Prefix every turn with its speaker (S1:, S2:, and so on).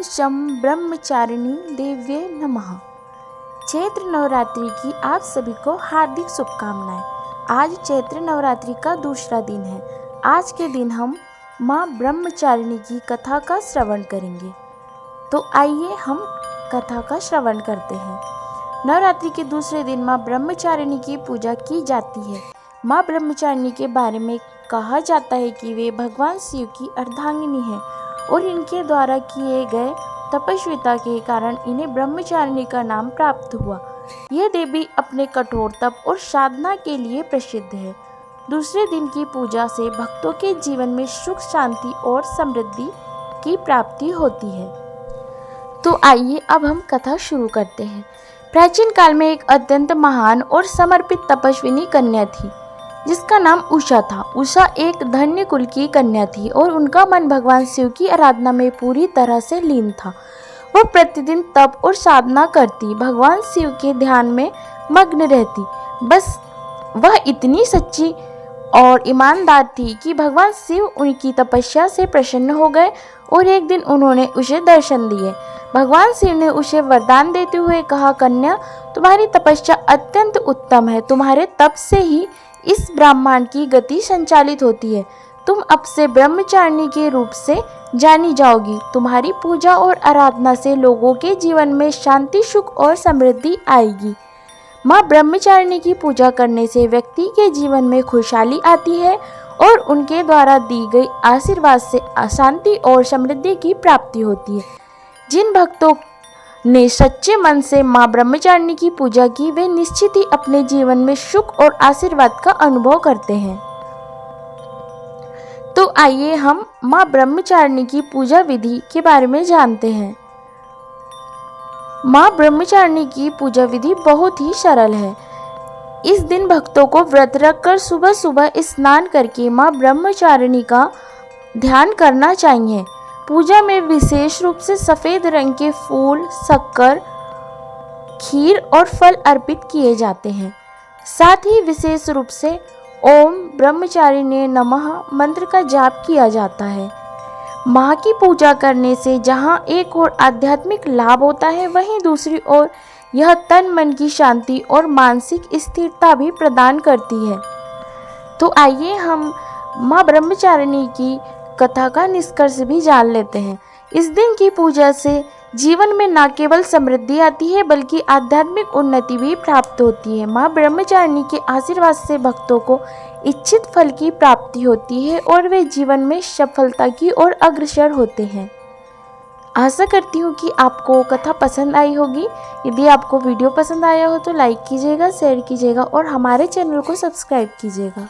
S1: शं ब्रह्मचारिणी देव्ये नमः। चैत्र नवरात्रि की आप सभी को हार्दिक शुभकामनाएं। आज चैत्र नवरात्रि का दूसरा दिन है। आज के दिन हम माँ ब्रह्मचारिणी की कथा का श्रवण करेंगे। तो आइए हम कथा का श्रवण करते हैं। नवरात्रि के दूसरे दिन माँ ब्रह्मचारिणी की पूजा की जाती है। माँ ब्रह्मचारिणी के बारे में कहा जाता है कि वे भगवान शिव की अर्धांगिनी है और इनके द्वारा किए गए तपस्विता के कारण इन्हें ब्रह्मचारिणी का नाम प्राप्त हुआ। यह देवी अपने कठोर तप और साधना के लिए प्रसिद्ध है। दूसरे दिन की पूजा से भक्तों के जीवन में सुख, शांति और समृद्धि की प्राप्ति होती है। तो आइए अब हम कथा शुरू करते हैं। प्राचीन काल में एक अत्यंत महान और समर्पित तपस्विनी कन्या थी जिसका नाम उषा था। उषा एक धन्य कुल की कन्या थी और उनका मन भगवान शिव की आराधना में पूरी तरह से लीन था। वह प्रतिदिन तप और साधना करती, भगवान शिव के ध्यान में मग्न रहती। बस वह इतनी सच्ची और ईमानदार थी कि भगवान शिव उनकी तपस्या से प्रसन्न हो गए और एक दिन उन्होंने उसे दर्शन दिए। भगवान शिव ने उसे वरदान देते हुए कहा, कन्या, तुम्हारी तपस्या अत्यंत उत्तम है। तुम्हारे तप से ही इस ब्रह्मांड की गति संचालित होती है। तुम अब से ब्रह्मचारिणी के रूप से जानी जाओगी। तुम्हारी पूजा और आराधना से लोगों के जीवन में शांति, सुख और समृद्धि आएगी। माँ ब्रह्मचारिणी की पूजा करने से व्यक्ति के जीवन में खुशहाली आती है और उनके द्वारा दी गई आशीर्वाद से शांति और समृद्धि की प्राप्ति होती है। जिन भक्तों ने सच्चे मन से माँ ब्रह्मचारिणी की पूजा की, वे निश्चित ही अपने जीवन में सुख और आशीर्वाद का अनुभव करते हैं। तो आइए हम माँ ब्रह्मचारिणी की पूजा विधि के बारे में जानते हैं। माँ ब्रह्मचारिणी की पूजा विधि बहुत ही सरल है। इस दिन भक्तों को व्रत रखकर सुबह सुबह स्नान करके माँ ब्रह्मचारिणी का ध्यान करना चाहिए। पूजा में विशेष रूप से सफ़ेद रंग के फूल, शक्कर, खीर और फल अर्पित किए जाते हैं। साथ ही विशेष रूप से ओम ब्रह्मचारिणे नमः मंत्र का जाप किया जाता है। माँ की पूजा करने से जहाँ एक और आध्यात्मिक लाभ होता है, वहीं दूसरी ओर यह तन मन की शांति और मानसिक स्थिरता भी प्रदान करती है। तो आइए हम माँ ब्रह्मचारिणी की कथा का निष्कर्ष भी जान लेते हैं। इस दिन की पूजा से जीवन में न केवल समृद्धि आती है बल्कि आध्यात्मिक उन्नति भी प्राप्त होती है। माँ ब्रह्मचारिणी के आशीर्वाद से भक्तों को इच्छित फल की प्राप्ति होती है और वे जीवन में सफलता की ओर अग्रसर होते हैं। आशा करती हूँ कि आपको कथा पसंद आई होगी। यदि आपको वीडियो पसंद आया हो तो लाइक कीजिएगा, शेयर कीजिएगा और हमारे चैनल को सब्सक्राइब कीजिएगा।